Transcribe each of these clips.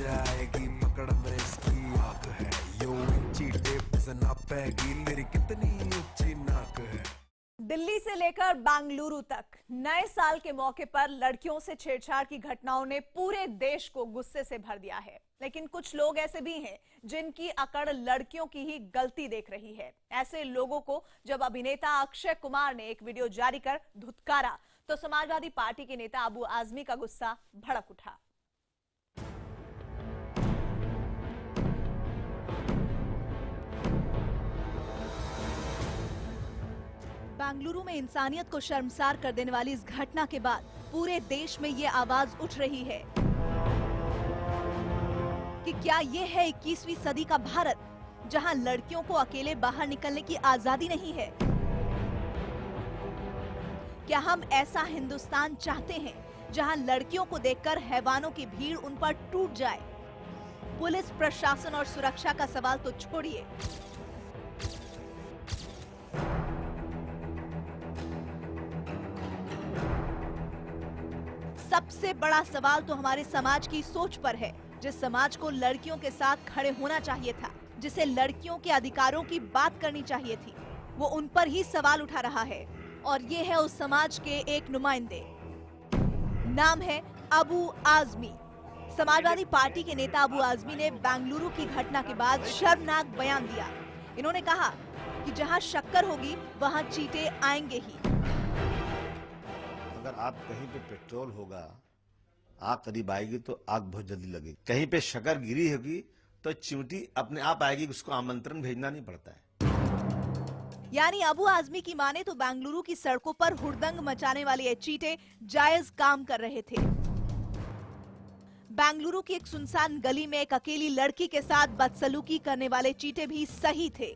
जाएगी पकड़ में इसकी आग है, यो इंची टेप से नापेगी मेरी कितनी ऊंची नाक है। दिल्ली से लेकर बेंगलुरु तक नए साल के मौके पर लड़कियों से छेड़छाड़ की घटनाओं ने पूरे देश को गुस्से से भर दिया है। लेकिन कुछ लोग ऐसे भी हैं जिनकी अकड़ लड़कियों की ही गलती देख रही है। ऐसे लोगों को जब अभिनेता अक्षय कुमार ने एक वीडियो जारी कर धुतकारा तो समाजवादी पार्टी के नेता अबू आजमी का गुस्सा भड़क उठा। बेंगलुरु में इंसानियत को शर्मसार कर देने वाली इस घटना के बाद पूरे देश में ये आवाज उठ रही है कि क्या ये है 21वीं सदी का भारत, जहां लड़कियों को अकेले बाहर निकलने की आजादी नहीं है। क्या हम ऐसा हिंदुस्तान चाहते हैं जहां लड़कियों को देखकर हैवानों की भीड़ उन पर टूट जाए। पुलिस प्रशासन और सुरक्षा का सवाल तो छोड़िए, सबसे बड़ा सवाल तो हमारे समाज की सोच पर है। जिस समाज को लड़कियों के साथ खड़े होना चाहिए था, जिसे लड़कियों के अधिकारों की बात करनी चाहिए थी, वो उन पर ही सवाल उठा रहा है। और ये है उस समाज के एक नुमाइंदे, नाम है अबू आजमी। समाजवादी पार्टी के नेता अबू आजमी ने बेंगलुरु की घटना के बाद शर्मनाक बयान दिया। इन्होंने कहा कि जहां शक्कर होगी वहां चींटे आएंगे ही। अगर आप कहीं पे पेट्रोल होगा, आग करीब आएगी तो आग बहुत जल्दी लगेगी। कहीं पे शक्कर गिरी होगी तो चींटी अपने आप आएगी, उसको आमंत्रण भेजना नहीं पड़ता है। यानी अबू आजमी की माने तो बेंगलुरु की सड़कों पर हुड़दंग मचाने वाले ये चींटे जायज काम कर रहे थे। बेंगलुरु की एक सुनसान गली में एक अकेली लड़की के साथ बदसलूकी करने वाले चींटे भी सही थे।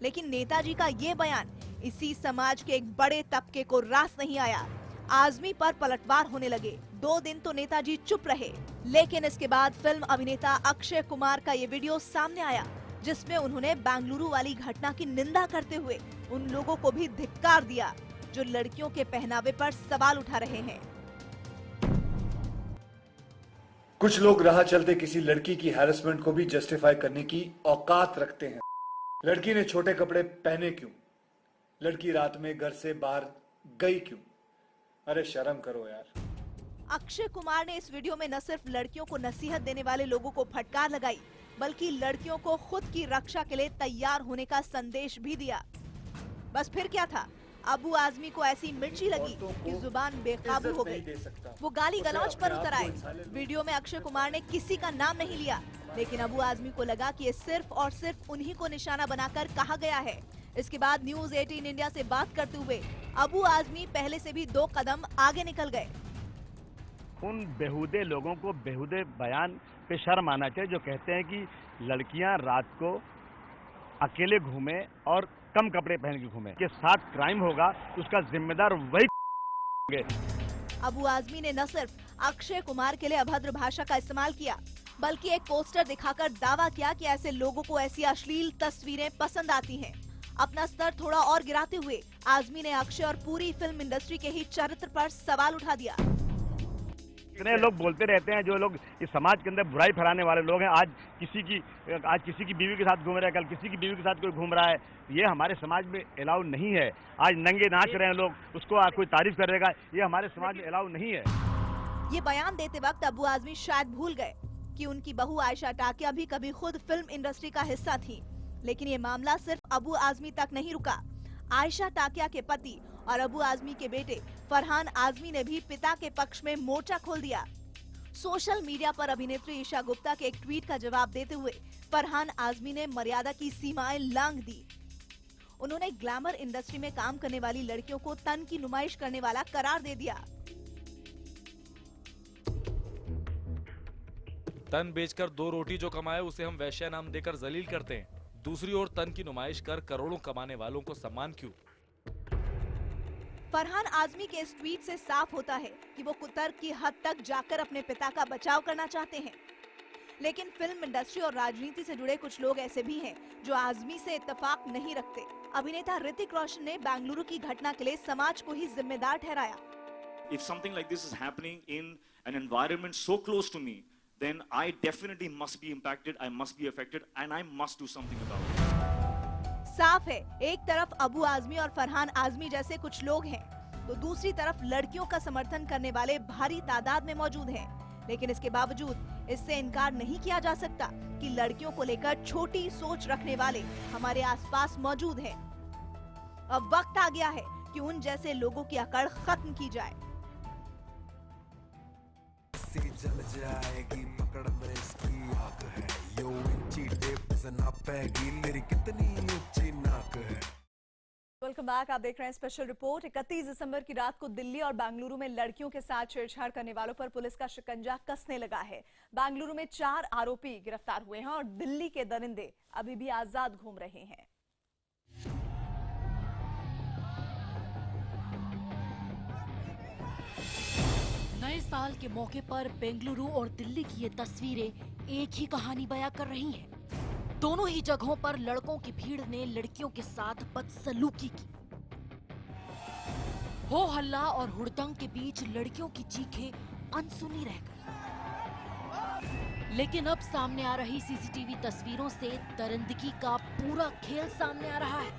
लेकिन नेताजी का ये बयान इसी समाज के एक बड़े तबके को रास नहीं आया। आजमी पर पलटवार होने लगे। 2 दिन तो नेताजी चुप रहे, लेकिन इसके बाद फिल्म अभिनेता अक्षय कुमार का ये वीडियो सामने आया जिसमें उन्होंने बेंगलुरु वाली घटना की निंदा करते हुए उन लोगों को भी धिक्कार दिया जो लड़कियों के पहनावे पर सवाल उठा रहे हैं। कुछ लोग राह चलते किसी लड़की की हैरेसमेंट को भी जस्टिफाई करने की औकात रखते हैं। लड़की ने छोटे कपड़े पहने क्यों? लड़की रात में घर से बाहर गई क्यों? अरे शर्म करो यार। अक्षय कुमार ने इस वीडियो में न सिर्फ लड़कियों को नसीहत देने वाले लोगों को फटकार लगाई, बल्कि लड़कियों को खुद की रक्षा के लिए तैयार होने का संदेश भी दिया। बस फिर क्या था, अबू आजमी को ऐसी मिर्ची लगी कि जुबान बेकाबू हो गई। वो गाली गलौज पर उतर आए। वीडियो में अक्षय कुमार ने किसी का नाम नहीं लिया, लेकिन अबू आजमी को लगा कि ये सिर्फ और सिर्फ उन्हीं को निशाना बनाकर कहा गया है। इसके बाद न्यूज 18 इंडिया से बात करते हुए अबू आजमी पहले से भी 2 कदम आगे निकल गए। उन बेहुदे लोगों को बेहुदे बयान पे शर्म आना चाहिए जो कहते हैं कि लड़कियां रात को अकेले घूमे और कम कपड़े पहन के घूमे, के साथ क्राइम होगा तो उसका जिम्मेदार वही होंगे। अबू आजमी ने न सिर्फ अक्षय कुमार के लिए अभद्र भाषा का इस्तेमाल किया, बल्कि एक पोस्टर दिखाकर दावा किया कि ऐसे लोगों को ऐसी अश्लील तस्वीरें पसंद आती हैं। अपना स्तर थोड़ा और गिराते हुए आजमी ने अक्षय और पूरी फिल्म इंडस्ट्री के ही चरित्र पर सवाल उठा दिया। इतने लोग बोलते रहते हैं, जो लोग इस समाज के अंदर बुराई फैलाने वाले लोग हैं। आज किसी की बीवी के साथ घूम रहा है, कल किसी की बीवी के साथ कोई घूम रहा है। ये हमारे समाज में अलाउ नहीं है। आज नंगे नाच रहे हैं लोग, उसको कोई तारीफ करेगा, ये हमारे समाज में अलाउ नहीं है। ये बयान देते वक्त अबू आजमी शायद भूल गए कि उनकी बहू आयशा टाकिया भी कभी खुद फिल्म इंडस्ट्री का हिस्सा थी। लेकिन ये मामला सिर्फ अबू आजमी तक नहीं रुका। आयशा टाकिया के पति और अबू आजमी के बेटे फरहान आजमी ने भी पिता के पक्ष में मोर्चा खोल दिया। सोशल मीडिया पर अभिनेत्री ईशा गुप्ता के एक ट्वीट का जवाब देते हुए फरहान आजमी ने मर्यादा की सीमाएं लांघ दी। उन्होंने ग्लैमर इंडस्ट्री में काम करने वाली लड़कियों को तन की नुमाइश करने वाला करार दे दिया। तन बेचकर 2 रोटी जो कमाए उसे हम वैश्या नाम देकर जलील करते हैं। दूसरी ओर तन की नुमाइश कर करोड़ों कमाने वालों को सम्मान क्यों? फरहान आजमी के इस ट्वीट से साफ होता है कि वो कुतर्क की हद तक जाकर अपने पिता का बचाव करना चाहते हैं। लेकिन फिल्म इंडस्ट्री और राजनीति से जुड़े कुछ लोग ऐसे भी हैं जो आजमी से इत्तेफाक नहीं रखते। अभिनेता ऋतिक रोशन ने बेंगलुरु की घटना के लिए समाज को ही जिम्मेदार ठहराया। If something like this is happening in an environment so close to me, then I definitely must be impacted, I must be affected, and I must do something about it. साफ है, एक तरफ अबू आजमी और फरहान आजमी जैसे कुछ लोग हैं, तो दूसरी तरफ लड़कियों का समर्थन करने वाले भारी तादाद में मौजूद हैं। लेकिन इसके बावजूद इससे इनकार नहीं किया जा सकता कि लड़कियों को लेकर छोटी सोच रखने वाले हमारे आसपास मौजूद हैं। अब वक्त आ गया है कि उन जैसे लोगों की अकड़ खत्म की जाए। से जल जाएगी पकड़ में इसकी आग है, यो इंची टेप से नापेगी मेरी कितनी ऊंची नाक है। वेलकम बैक, आप देख रहे हैं स्पेशल रिपोर्ट। 31 दिसंबर की रात को दिल्ली और बेंगलुरु में लड़कियों के साथ छेड़छाड़ करने वालों पर पुलिस का शिकंजा कसने लगा है। बेंगलुरु में 4 आरोपी गिरफ्तार हुए हैं और दिल्ली के दरिंदे अभी भी आजाद घूम रहे हैं। नए साल के मौके पर बेंगलुरु और दिल्ली की ये तस्वीरें एक ही कहानी बयां कर रही हैं। दोनों ही जगहों पर लड़कों की भीड़ ने लड़कियों के साथ बदसलूकी की। हो हल्ला और हुड़दंग के बीच लड़कियों की चीखें अनसुनी रह गई। लेकिन अब सामने आ रही सीसीटीवी तस्वीरों से दरिंदगी का पूरा खेल सामने आ रहा है।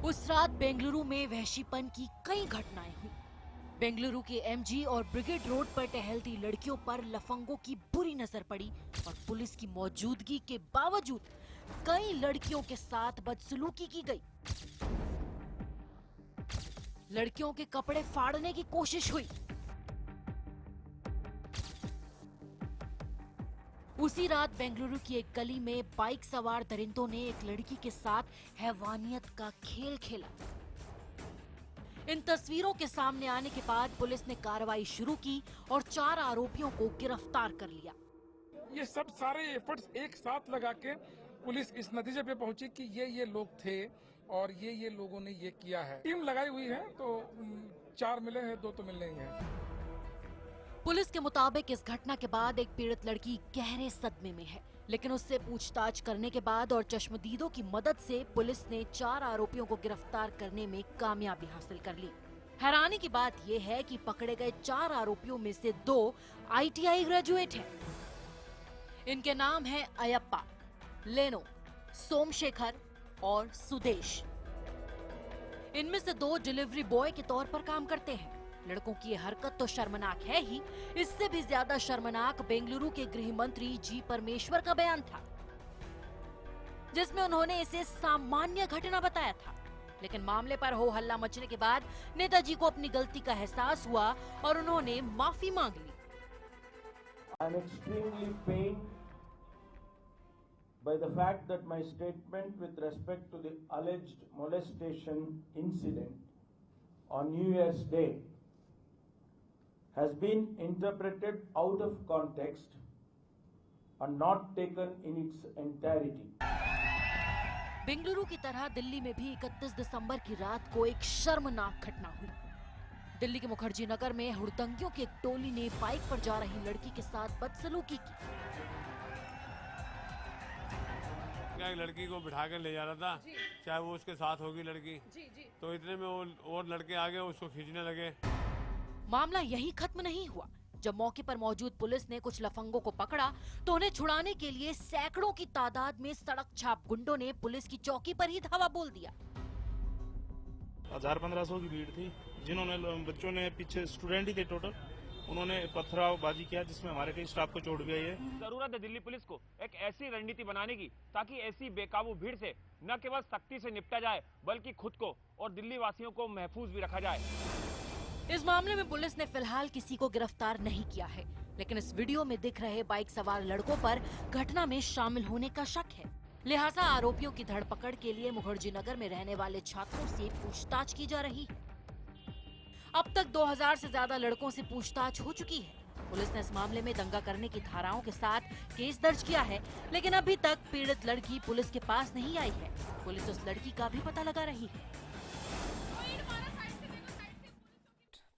उस रात बेंगलुरु में वहशीपन की कई घटनाएं हुई। बेंगलुरु के एमजी और ब्रिगेड रोड पर टहलती लड़कियों पर लफंगों की बुरी नजर पड़ी और पुलिस की मौजूदगी के बावजूद कई लड़कियों के साथ बदसलूकी की गई। लड़कियों के कपड़े फाड़ने की कोशिश हुई। उसी रात बेंगलुरु की एक गली में बाइक सवार दरिंदों ने एक लड़की के साथ हैवानियत का खेल खेला। इन तस्वीरों के सामने आने के बाद पुलिस ने कार्रवाई शुरू की और 4 आरोपियों को गिरफ्तार कर लिया। ये सब सारे एफर्ट्स एक साथ लगा के पुलिस इस नतीजे पे पहुंची कि ये लोग थे और ये लोगों ने ये किया है। टीम लगाई हुई है, तो 4 मिले हैं, 2 तो मिलने ही हैं। पुलिस के मुताबिक इस घटना के बाद एक पीड़ित लड़की गहरे सदमे में है, लेकिन उससे पूछताछ करने के बाद और चश्मदीदों की मदद से पुलिस ने 4 आरोपियों को गिरफ्तार करने में कामयाबी हासिल कर ली। हैरानी की बात यह है कि पकड़े गए 4 आरोपियों में से 2 ITI ग्रेजुएट हैं। इनके नाम हैं अयप्पा, लेनो, सोमशेखर और सुदेश। इनमें से 2 डिलीवरी बॉय के तौर पर काम करते हैं। लड़कों की ये हरकत तो शर्मनाक है ही, इससे भी ज्यादा शर्मनाक बेंगलुरु के गृह मंत्री जी परमेश्वर का बयान था, जिसमें उन्होंने इसे सामान्य घटना बताया था। लेकिन मामले पर हो हल्ला मचने के बाद नेताजी को अपनी गलती का एहसास हुआ और उन्होंने माफी मांग ली। I am extremely pained by the fact that my statement with respect to the alleged molestation incident on New Year's Day has been interpreted out of context and not taken in its entirety. Bengaluru की तरह दिल्ली में भी 31 दिसंबर की रात को एक शर्मनाक घटना हुई। दिल्ली के मुखर्जी नगर में हुड़दंगियों की एक टोली ने बाइक पर जा रही लड़की के साथ बदसलूकी की। एक लड़की को बिठा कर ले जा रहा था, चाहे वो उसके साथ होगी लड़की, तो इतने में वो और लड़के आ गए, उसको खींचने लगे। मामला यहीं खत्म नहीं हुआ। जब मौके पर मौजूद पुलिस ने कुछ लफंगों को पकड़ा तो उन्हें छुड़ाने के लिए सैकड़ों की तादाद में सड़क छाप गुंडों ने पुलिस की चौकी पर ही धावा बोल दिया। 1000-1500 की भीड़ थी, जिन्होंने बच्चों ने पीछे स्टूडेंट ही थे टोटल, उन्होंने पथरावबाजी किया जिसमें हमारे कई स्टाफ को चोट भी आई है। जरूरत है दिल्ली पुलिस को एक ऐसी रणनीति बनाने की ताकि ऐसी बेकाबू भीड़ से न केवल सख्ती से निपटा जाए बल्कि खुद को और दिल्ली वासियों को महफूज भी रखा जाए। इस मामले में पुलिस ने फिलहाल किसी को गिरफ्तार नहीं किया है, लेकिन इस वीडियो में दिख रहे बाइक सवार लड़कों पर घटना में शामिल होने का शक है। लिहाजा आरोपियों की धरपकड़ के लिए मुखर्जी नगर में रहने वाले छात्रों से पूछताछ की जा रही है। अब तक 2000 से ज्यादा लड़कों से पूछताछ हो चुकी है। पुलिस ने इस मामले में दंगा करने की धाराओं के साथ केस दर्ज किया है, लेकिन अभी तक पीड़ित लड़की पुलिस के पास नहीं आई है। पुलिस उस लड़की का भी पता लगा रही है।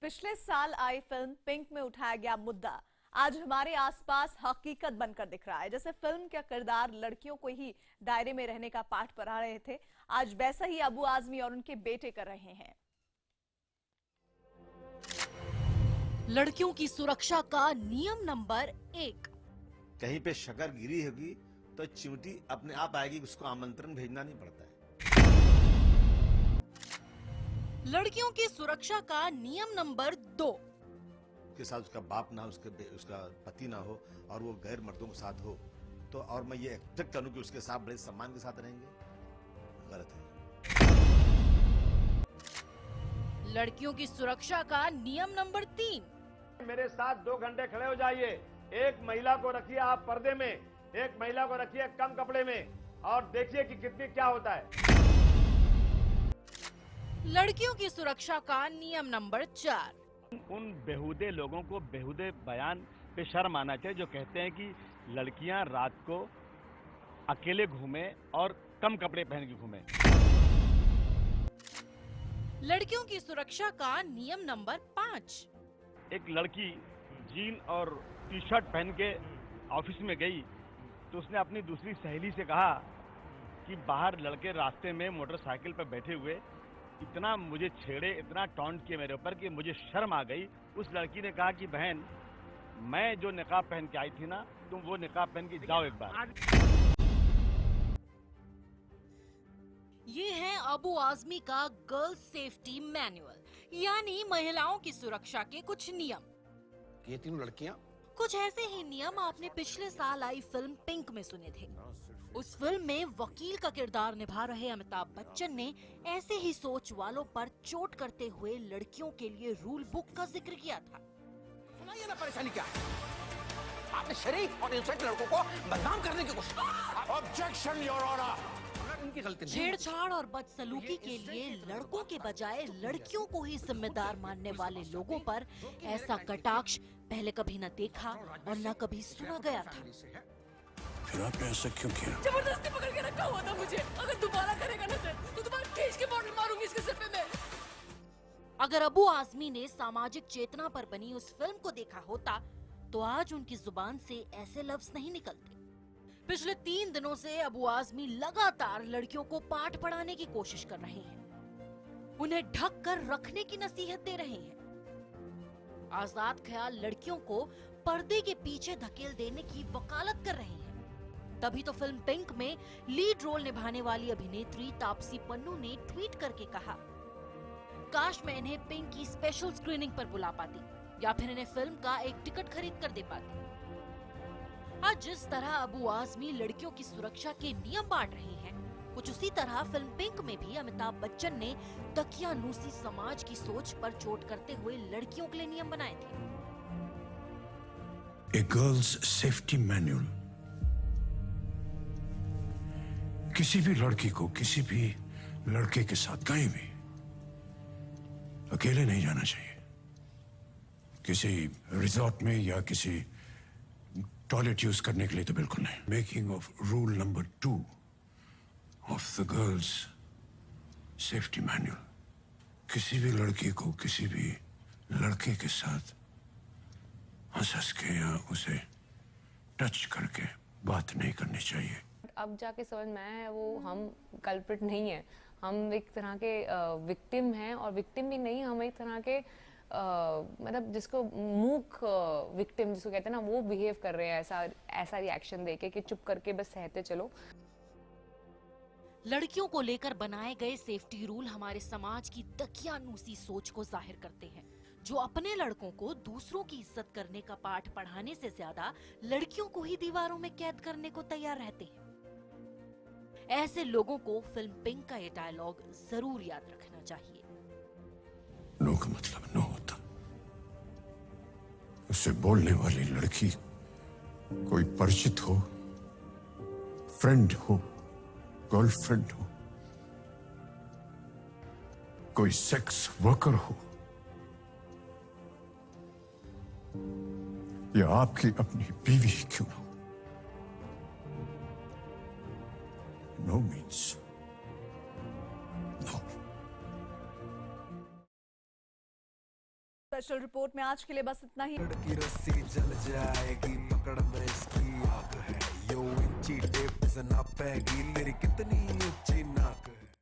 पिछले साल आई फिल्म पिंक में उठाया गया मुद्दा आज हमारे आसपास हकीकत बनकर दिख रहा है। जैसे फिल्म का किरदार लड़कियों को ही दायरे में रहने का पाठ पढ़ा रहे थे, आज वैसा ही अबू आजमी और उनके बेटे कर रहे हैं। लड़कियों की सुरक्षा का नियम नंबर 1। कहीं पे शक्कर गिरी होगी तो चिमटी अपने आप आएगी, उसको आमंत्रण भेजना नहीं पड़ता है। लड़कियों की सुरक्षा का नियम नंबर 2। के साथ उसका बाप ना, उसका पति ना हो और वो गैर मर्दों के साथ हो, तो और मैं ये एक्सपेक्ट करूं कि उसके साथ बड़े सम्मान के साथ रहेंगे, गलत है। लड़कियों की सुरक्षा का नियम नंबर 3। मेरे साथ 2 घंटे खड़े हो जाइए। एक महिला को रखिए आप पर्दे में, एक महिला को रखिए कम कपड़े में, और देखिए कि कितनी क्या होता है। लड़कियों की सुरक्षा का नियम नंबर 4। उन बेहुदे लोगों को बेहुदे बयान पे शर्म आना चाहिए जो कहते हैं कि लड़कियां रात को अकेले घूमे और कम कपड़े पहन के घूमे। लड़कियों की सुरक्षा का नियम नंबर 5। एक लड़की जीन और टी शर्ट पहन के ऑफिस में गई तो उसने अपनी दूसरी सहेली से कहा कि बाहर लड़के रास्ते में मोटरसाइकिल पर बैठे हुए इतना मुझे छेड़े, इतना टॉन्ट किए मेरे ऊपर कि मुझे शर्म आ गई। उस लड़की ने कहा कि बहन, मैं जो निकाब पहन के आई थी ना, तुम वो निकाब पहन के जाओ एक बार। ये है अबू आजमी का गर्ल्स सेफ्टी मैनुअल, यानी महिलाओं की सुरक्षा के कुछ नियम। ये तीनों लड़कियां कुछ ऐसे ही नियम आपने पिछले साल आई फिल्म पिंक में सुने थे। उस फिल्म में वकील का किरदार निभा रहे अमिताभ बच्चन ने ऐसे ही सोच वालों पर चोट करते हुए लड़कियों के लिए रूल बुक का जिक्र किया था। सुनाइए ना परेशानी क्या है? आपने शरीफ और इनोसेंट लड़कों को बदनाम करने की कोशिश। Objection your honour. इनकी गलती नहीं। छेड़छाड़ और बदसलूकी के लिए लड़कों के बजाय लड़कियों को ही जिम्मेदार मानने वाले लोगों पर ऐसा कटाक्ष पहले कभी न देखा और न कभी सुना गया था। फिर आपने ऐसा क्यों किया? जबरदस्ती पकड़ के रखा हुआ था मुझे। अगर दोबारा करेगा ना सर तो दोबारा खींच के बॉटल मारूंगी इसके सिर पे मैं। अगर अबू आजमी ने सामाजिक चेतना पर बनी उस फिल्म को देखा होता तो आज उनकी जुबान से ऐसे लफ्ज नहीं निकलते। पिछले 3 दिनों से अबू आजमी लगातार लड़कियों को पाठ पढ़ाने की कोशिश कर रहे हैं, उन्हें ढक कर रखने की नसीहत दे रहे हैं। आजाद ख्याल लड़कियों को पर्दे के पीछे धकेल देने की वकालत कर रहे हैं। तभी तो फिल्म पिंक में लीड रोल निभाने वाली अभिनेत्री तापसी पन्नू ने ट्वीट करके कहा, काश मैं इन्हें पिंक की स्पेशल स्क्रीनिंग पर बुला पाती या फिर इन्हें फिल्म का एक टिकट खरीद कर दे पाती। आज जिस तरह अबू आजमी लड़कियों की सुरक्षा के नियम बांट रहे हैं, कुछ उसी तरह फिल्म पिंक में भी अमिताभ बच्चन ने दकियानूसी समाज की सोच पर चोट करते हुए लड़कियों के लिए नियम बनाए थे। A girl's safety manual। किसी भी लड़की को किसी भी लड़के के साथ कहीं भी अकेले नहीं जाना चाहिए। किसी रिजॉर्ट में या किसी टॉयलेट यूज करने के लिए तो बिल्कुल नहीं। Making of rule number 2 of the girls safety manual. किसी भी लड़की को किसी भी लड़के के साथ हंस के या उसे टच करके बात नहीं करनी चाहिए। अब जाके समझ में आया है वो हम कल्प्रिट नहीं है, हम एक तरह के विक्टिम हैं। और विक्टिम भी नहीं, हम एक तरह के मतलब जिसको मूक विक्टिम जिसको कहते हैं ना, वो बिहेव कर रहे हैं ऐसा रिएक्शन देके कि चुप करके बस सहते चलो। लड़कियों को लेकर बनाए गए सेफ्टी रूल हमारे समाज की दकियानूसी सोच को जाहिर करते हैं, जो अपने लड़कों को दूसरों की इज्जत करने का पाठ पढ़ाने से ज्यादा लड़कियों को ही दीवारों में कैद करने को तैयार रहते हैं। ऐसे लोगों को फिल्म पिंक का ये डायलॉग जरूर याद रखना चाहिए। नो का मतलब नो होता। उससे बोलने वाली लड़की कोई परिचित हो, फ्रेंड हो, गर्लफ्रेंड हो, कोई सेक्स वर्कर हो, या आपकी अपनी बीवी क्यों ना हो, no means no. Special report में आज के लिए बस इतना ही। की रस्सी जल जाएगी, पकड़ में इसकी आग है, यो इंची टेप से नापेगी मेरी कितनी ऊंची नाक।